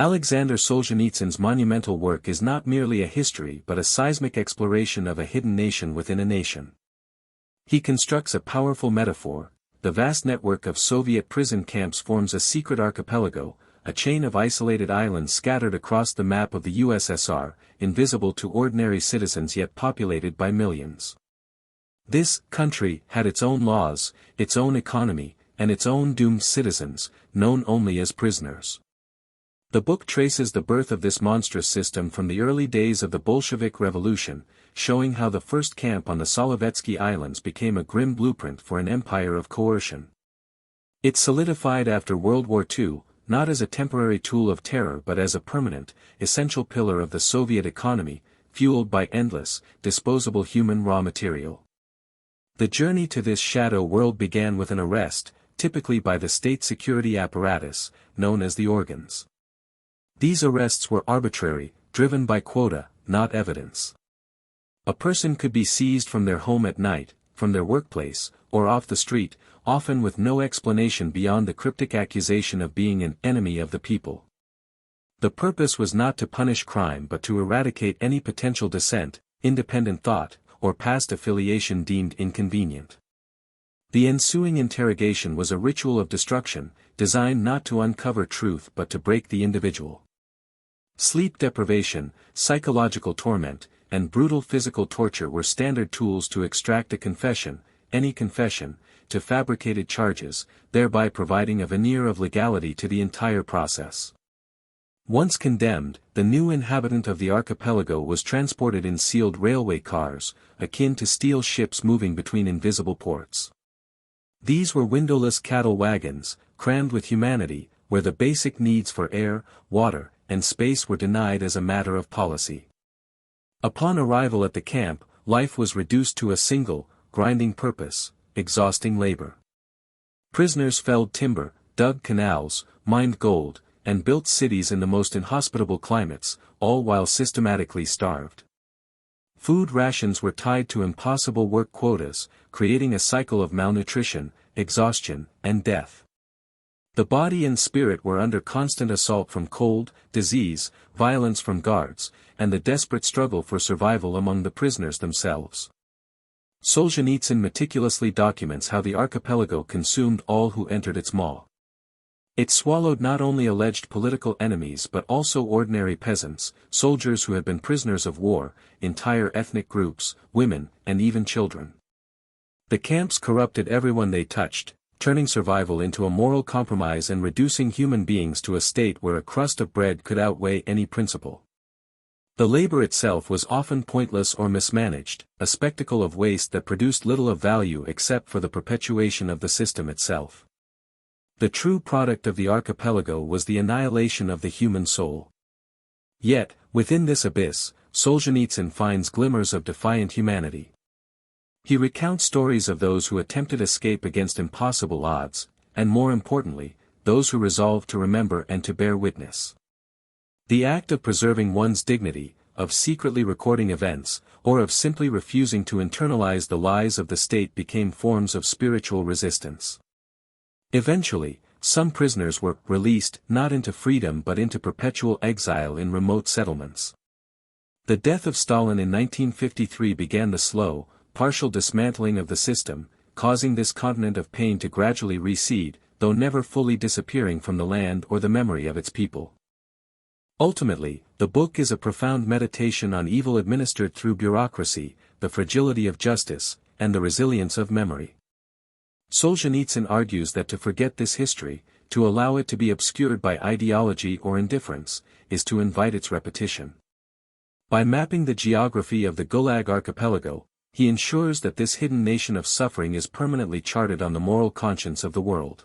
Alexander Solzhenitsyn's monumental work is not merely a history but a seismic exploration of a hidden nation within a nation. He constructs a powerful metaphor: the vast network of Soviet prison camps forms a secret archipelago, a chain of isolated islands scattered across the map of the USSR, invisible to ordinary citizens yet populated by millions. This country had its own laws, its own economy, and its own doomed citizens, known only as prisoners. The book traces the birth of this monstrous system from the early days of the Bolshevik Revolution, showing how the first camp on the Solovetsky Islands became a grim blueprint for an empire of coercion. It solidified after World War II, not as a temporary tool of terror but as a permanent, essential pillar of the Soviet economy, fueled by endless, disposable human raw material. The journey to this shadow world began with an arrest, typically by the state security apparatus, known as the organs. These arrests were arbitrary, driven by quota, not evidence. A person could be seized from their home at night, from their workplace, or off the street, often with no explanation beyond the cryptic accusation of being an enemy of the people. The purpose was not to punish crime but to eradicate any potential dissent, independent thought, or past affiliation deemed inconvenient. The ensuing interrogation was a ritual of destruction, designed not to uncover truth but to break the individual. Sleep deprivation, psychological torment, and brutal physical torture were standard tools to extract a confession, any confession, to fabricated charges, thereby providing a veneer of legality to the entire process. Once condemned, the new inhabitant of the archipelago was transported in sealed railway cars, akin to steel ships moving between invisible ports. These were windowless cattle wagons, crammed with humanity, where the basic needs for air, water, and space were denied as a matter of policy. Upon arrival at the camp, life was reduced to a single, grinding purpose: exhausting labor. Prisoners felled timber, dug canals, mined gold, and built cities in the most inhospitable climates, all while systematically starved. Food rations were tied to impossible work quotas, creating a cycle of malnutrition, exhaustion, and death. The body and spirit were under constant assault from cold, disease, violence from guards, and the desperate struggle for survival among the prisoners themselves. Solzhenitsyn meticulously documents how the archipelago consumed all who entered its maw. It swallowed not only alleged political enemies but also ordinary peasants, soldiers who had been prisoners of war, entire ethnic groups, women, and even children. The camps corrupted everyone they touched, turning survival into a moral compromise and reducing human beings to a state where a crust of bread could outweigh any principle. The labor itself was often pointless or mismanaged, a spectacle of waste that produced little of value except for the perpetuation of the system itself. The true product of the archipelago was the annihilation of the human soul. Yet, within this abyss, Solzhenitsyn finds glimmers of defiant humanity. He recounts stories of those who attempted escape against impossible odds, and more importantly, those who resolved to remember and to bear witness. The act of preserving one's dignity, of secretly recording events, or of simply refusing to internalize the lies of the state became forms of spiritual resistance. Eventually, some prisoners were released not into freedom but into perpetual exile in remote settlements. The death of Stalin in 1953 began the slow, partial dismantling of the system, causing this continent of pain to gradually recede, though never fully disappearing from the land or the memory of its people. Ultimately, the book is a profound meditation on evil administered through bureaucracy, the fragility of justice, and the resilience of memory. Solzhenitsyn argues that to forget this history, to allow it to be obscured by ideology or indifference, is to invite its repetition. By mapping the geography of the Gulag archipelago, he ensures that this hidden nation of suffering is permanently charted on the moral conscience of the world.